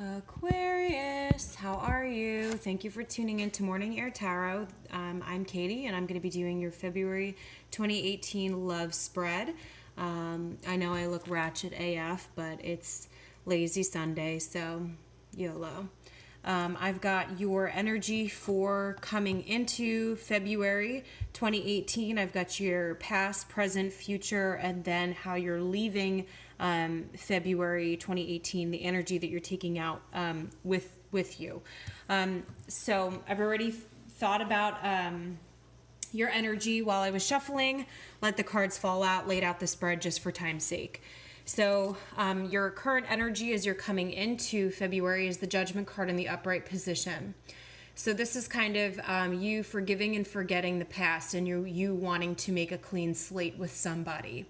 Aquarius, how are you? Thank you for tuning in to Morning Air Tarot. I'm Katie, and I'm going to be doing your February 2018 love spread. I know I look ratchet AF, but it's lazy Sunday, so YOLO. I've got your energy for coming into February 2018. I've got your past, present, future, and then how you're leaving February 2018, the energy that you're taking out with you. So I've already thought about your energy while I was shuffling, let the cards fall out, laid out the spread just for time's sake. So your current energy as you're coming into February is the Judgment card in the upright position. So this is kind of you forgiving and forgetting the past, and you wanting to make a clean slate with somebody.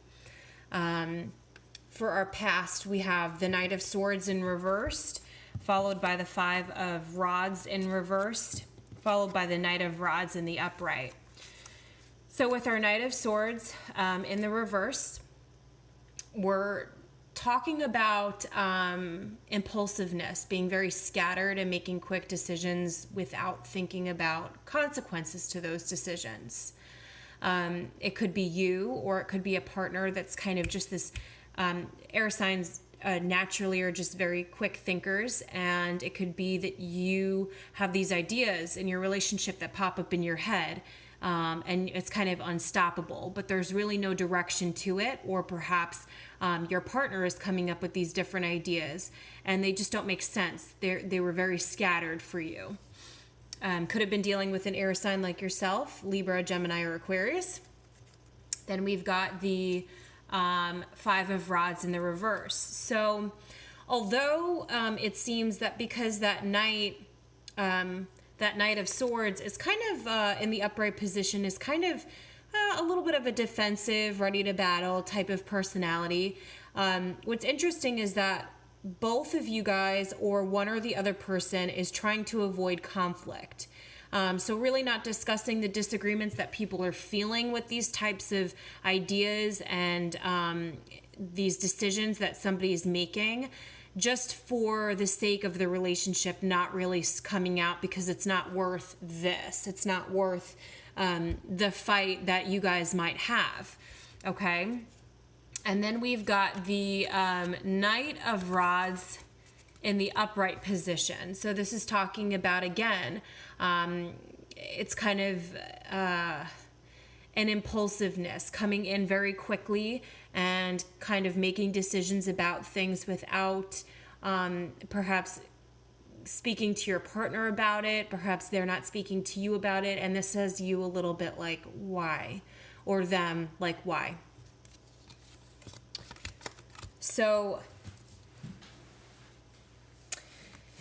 For our past, we have the Knight of Swords in reversed, followed by the Five of Rods in reversed, followed by the Knight of Rods in the upright. So with our Knight of Swords in the reverse, we're talking about impulsiveness, being very scattered and making quick decisions without thinking about consequences to those decisions. It could be you, or it could be a partner that's kind of just this air signs naturally are just very quick thinkers, and it could be that you have these ideas in your relationship that pop up in your head. And it's kind of unstoppable, but there's really no direction to it, or perhaps your partner is coming up with these different ideas and they just don't make sense. They were very scattered for you. Could have been dealing with an air sign like yourself, Libra, Gemini, or Aquarius. Then we've got the Five of Rods in the reverse. So although it seems that because that Knight of Swords is kind of in the upright position, is kind of a little bit of a defensive, ready to battle type of personality. What's interesting is that both of you guys, or one or the other person, is trying to avoid conflict. So really not discussing the disagreements that people are feeling with these types of ideas and these decisions that somebody is making, just for the sake of the relationship not really coming out, because it's not worth this. It's not worth the fight that you guys might have. Okay. And then we've got the Knight of Rods in the upright position. So this is talking about, again, it's kind of an impulsiveness, coming in very quickly and kind of making decisions about things without perhaps speaking to your partner about it. Perhaps they're not speaking to you about it, and this says you a little bit like, why? Or them, like, why? So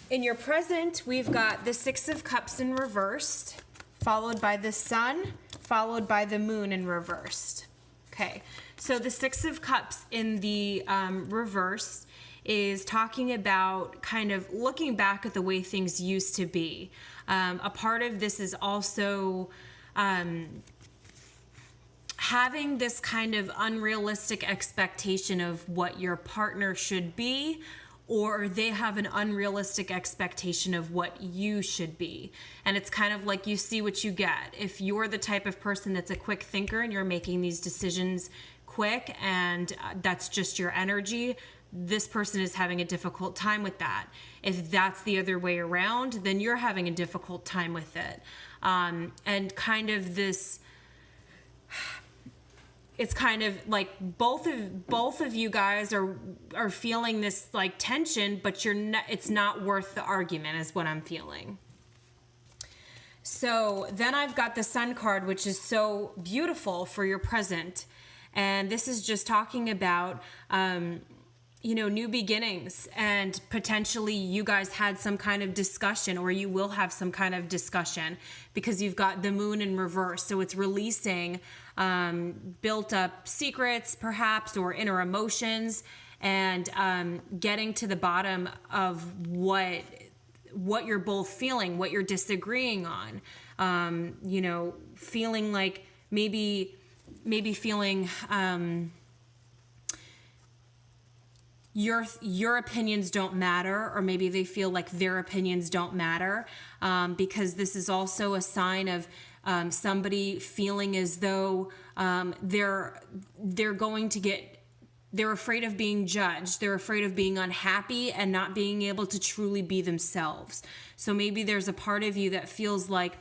in your present, we've got the Six of Cups in reversed, followed by the Sun, followed by the Moon in reversed. Okay, so the Six of Cups in the reverse is talking about kind of looking back at the way things used to be. A part of this is also having this kind of unrealistic expectation of what your partner should be, or they have an unrealistic expectation of what you should be. And it's kind of like you see what you get. If you're the type of person that's a quick thinker and you're making these decisions quick, and that's just your energy, this person is having a difficult time with that. If that's the other way around, then you're having a difficult time with it. And kind of this, it's kind of like both of you guys are feeling this like tension, but it's not worth the argument, is what I'm feeling. So then I've got the Sun card, which is so beautiful for your present. And this is just talking about, new beginnings, and potentially you guys had some kind of discussion, or you will have some kind of discussion, because you've got the Moon in reverse. So it's releasing built up secrets, perhaps, or inner emotions, and getting to the bottom of what you're both feeling, what you're disagreeing on. Feeling like maybe feeling your opinions don't matter, or maybe they feel like their opinions don't matter, because this is also a sign of somebody feeling as though they're going to get, they're afraid of being judged. They're afraid of being unhappy and not being able to truly be themselves. So maybe there's a part of you that feels like,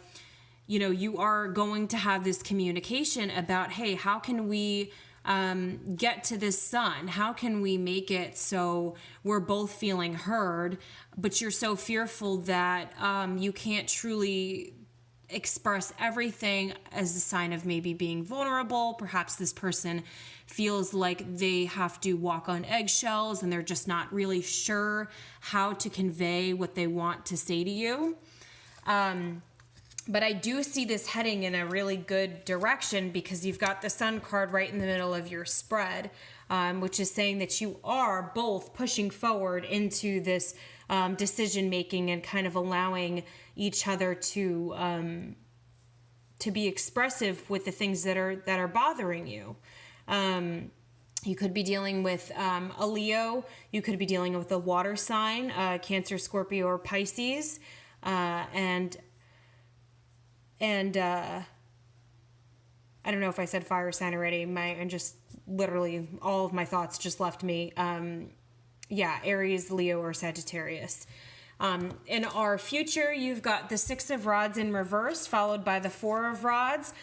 you know, you are going to have this communication about, hey, how can we get to this sun? How can we make it so we're both feeling heard? But you're so fearful that you can't truly express everything as a sign of maybe being vulnerable. Perhaps this person feels like they have to walk on eggshells and they're just not really sure how to convey what they want to say to you. But I do see this heading in a really good direction, because you've got the Sun card right in the middle of your spread, which is saying that you are both pushing forward into this decision making and kind of allowing each other to be expressive with the things that are bothering you. You could be dealing with a Leo. You could be dealing with a water sign, Cancer, Scorpio, or Pisces, and I don't know if I said fire sign already. And just literally all of my thoughts just left me. Aries, Leo, or Sagittarius. In our future, you've got the Six of Rods in reverse, followed by the Four of Rods,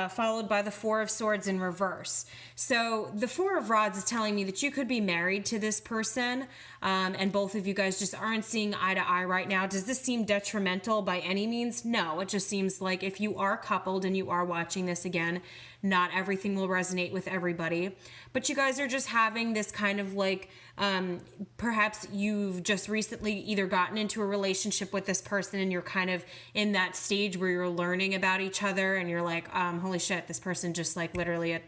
followed by the Four of Swords in reverse. So the Four of Rods is telling me that you could be married to this person, and both of you guys just aren't seeing eye to eye right now. Does this seem detrimental by any means? No, it just seems like if you are coupled and you are watching this again, not everything will resonate with everybody, but you guys are just having this kind of like, perhaps you've just recently either gotten into a relationship with this person and you're kind of in that stage where you're learning about each other and you're like, holy shit, this person just like literally at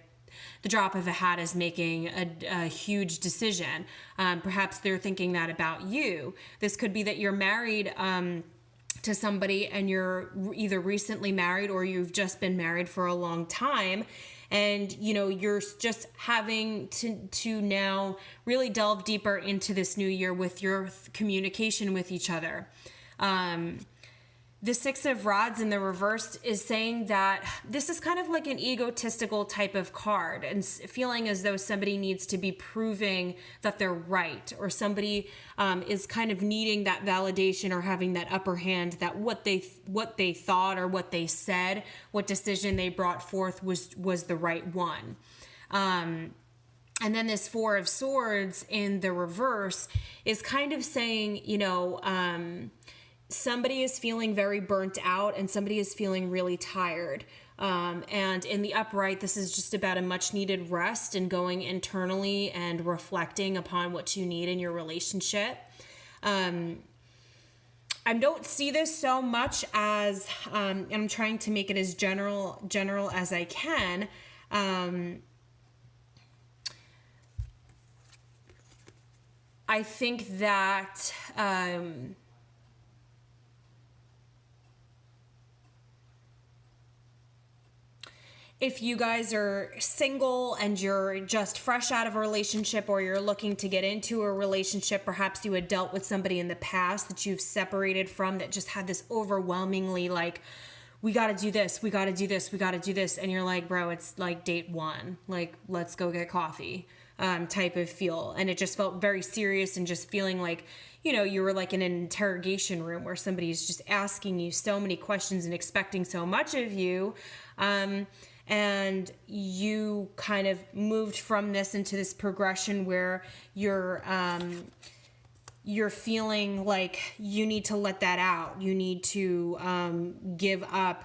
the drop of a hat is making a huge decision. Perhaps they're thinking that about you. This could be that you're married to somebody and you're either recently married or you've just been married for a long time, and you know you're just having to now really delve deeper into this new year with your communication with each other. The Six of Rods in the reverse is saying that this is kind of like an egotistical type of card, and feeling as though somebody needs to be proving that they're right, or somebody is kind of needing that validation or having that upper hand, that what they thought or what they said, what decision they brought forth was the right one. And then this Four of Swords in the reverse is kind of saying, you know, somebody is feeling very burnt out and somebody is feeling really tired. And in the upright, this is just about a much needed rest and going internally and reflecting upon what you need in your relationship. I don't see this so much as, and I'm trying to make it as general as I can. I think that, if you guys are single and you're just fresh out of a relationship, or you're looking to get into a relationship, perhaps you had dealt with somebody in the past that you've separated from that just had this overwhelmingly like, we got to do this, we got to do this, we got to do this. And you're like, bro, it's like date one, like, let's go get coffee type of feel. And it just felt very serious and just feeling like, you know, you were like in an interrogation room where somebody's just asking you so many questions and expecting so much of you. And you kind of moved from this into this progression where you're feeling like you need to let that out. You need to give up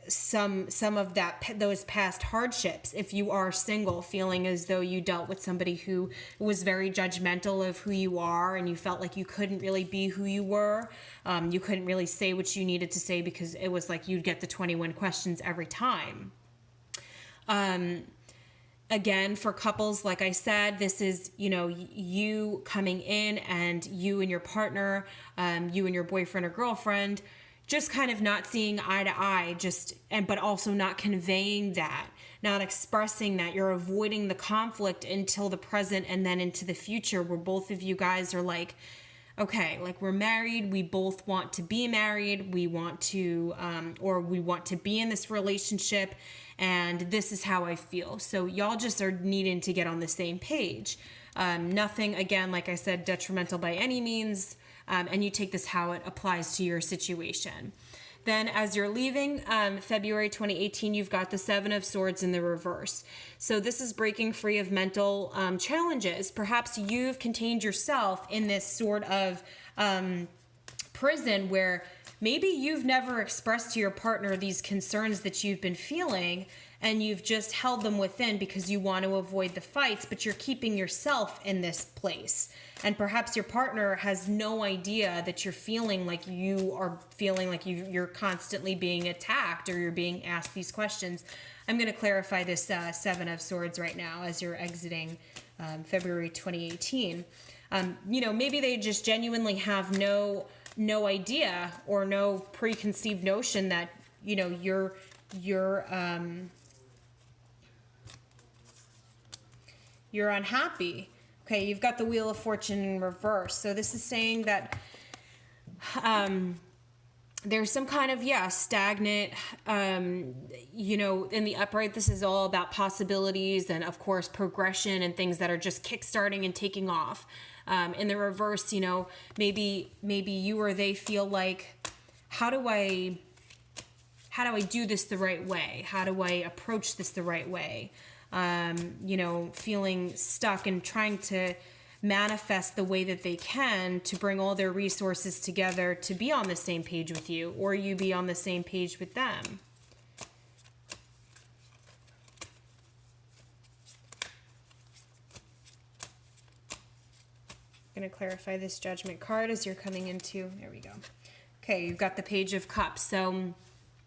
some of those past hardships. If you are single, feeling as though you dealt with somebody who was very judgmental of who you are, and you felt like you couldn't really be who you were. You couldn't really say what you needed to say because it was like you'd get the 21 questions every time. Again, for couples, like I said, this is, you know, you coming in and you and your partner, you and your boyfriend or girlfriend, just kind of not seeing eye to eye, but also not conveying that, not expressing that. You're avoiding the conflict until the present and then into the future, where both of you guys are like, okay, like we're married, we both want to be married, we want to, or we want to be in this relationship, and this is how I feel. So y'all just are needing to get on the same page. Nothing, again, like I said, detrimental by any means, and you take this how it applies to your situation. Then as you're leaving February 2018, you've got the Seven of Swords in the reverse. So this is breaking free of mental challenges. Perhaps you've contained yourself in this sort of prison where maybe you've never expressed to your partner these concerns that you've been feeling, and you've just held them within because you want to avoid the fights, but you're keeping yourself in this place. And perhaps your partner has no idea that you're feeling like you're constantly being attacked, or you're being asked these questions. I'm going to clarify this Seven of Swords right now as you're exiting February 2018. Maybe they just genuinely have no idea or no preconceived notion that, you're unhappy. Okay, you've got the Wheel of Fortune in reverse. So this is saying that there's some kind of, stagnant, in the upright, this is all about possibilities and, of course, progression and things that are just kickstarting and taking off. In the reverse, maybe you or they feel like, how do I do this the right way? How do I approach this the right way? Feeling stuck and trying to manifest the way that they can to bring all their resources together to be on the same page with you, or you be on the same page with them. I'm going to clarify this Judgment card as you're coming into, there we go. Okay, you've got the Page of Cups. So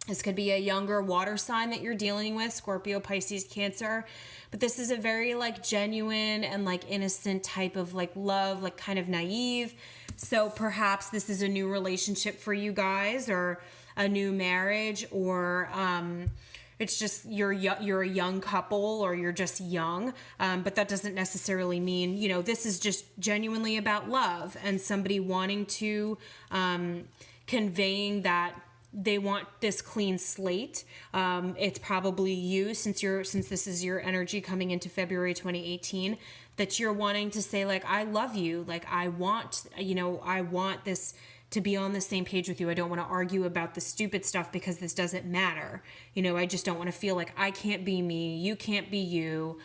this could be a younger water sign that you're dealing with, Scorpio, Pisces, Cancer. But this is a very genuine and innocent type of love, kind of naive. So perhaps this is a new relationship for you guys, or a new marriage, or it's just you're a young couple, or you're just young. But that doesn't necessarily mean, this is just genuinely about love and somebody wanting to conveying that they want this clean slate. It's probably you, since this is your energy coming into February 2018, that you're wanting to say I love you. I want this to be on the same page with you. I don't want to argue about the stupid stuff because this doesn't matter. I just don't want to feel like I can't be me, you can't be you.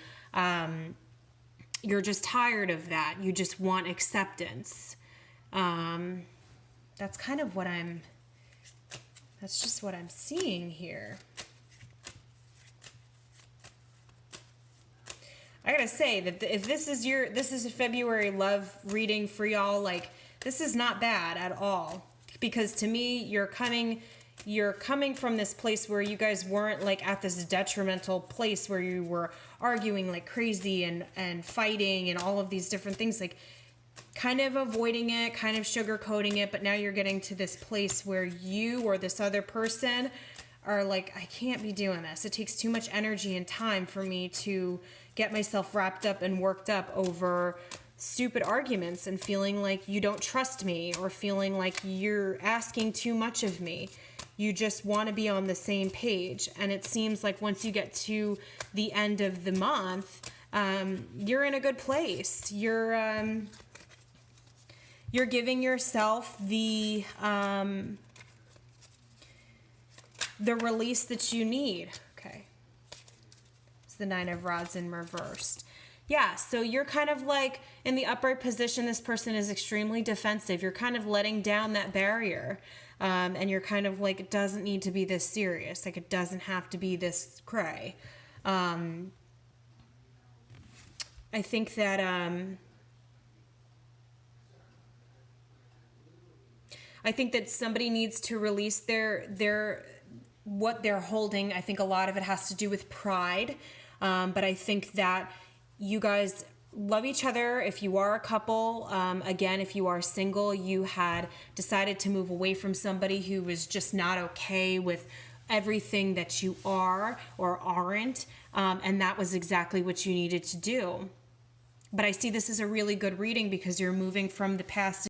You're just tired of that. You just want acceptance. That's kind of that's just what I'm seeing here. I gotta say that if this is a February love reading for y'all, this is not bad at all. Because to me, you're coming from this place where you guys weren't at this detrimental place where you were arguing like crazy and fighting and all of these different things, kind of avoiding it, kind of sugarcoating it, but now you're getting to this place where you or this other person are I can't be doing this. It takes too much energy and time for me to get myself wrapped up and worked up over stupid arguments and feeling like you don't trust me, or feeling like you're asking too much of me. You just want to be on the same page. And it seems like once you get to the end of the month, you're in a good place. You're giving yourself the release that you need. Okay. It's the Nine of Rods in reversed. Yeah, so you're kind of in the upright position, this person is extremely defensive. You're kind of letting down that barrier. And you're kind of it doesn't need to be this serious. It doesn't have to be this cray. I think that... I think that somebody needs to release their what they're holding. I think a lot of it has to do with pride. But I think that you guys love each other. If you are a couple, again, if you are single, you had decided to move away from somebody who was just not okay with everything that you are or aren't, and that was exactly what you needed to do. But I see this as a really good reading because you're moving from the past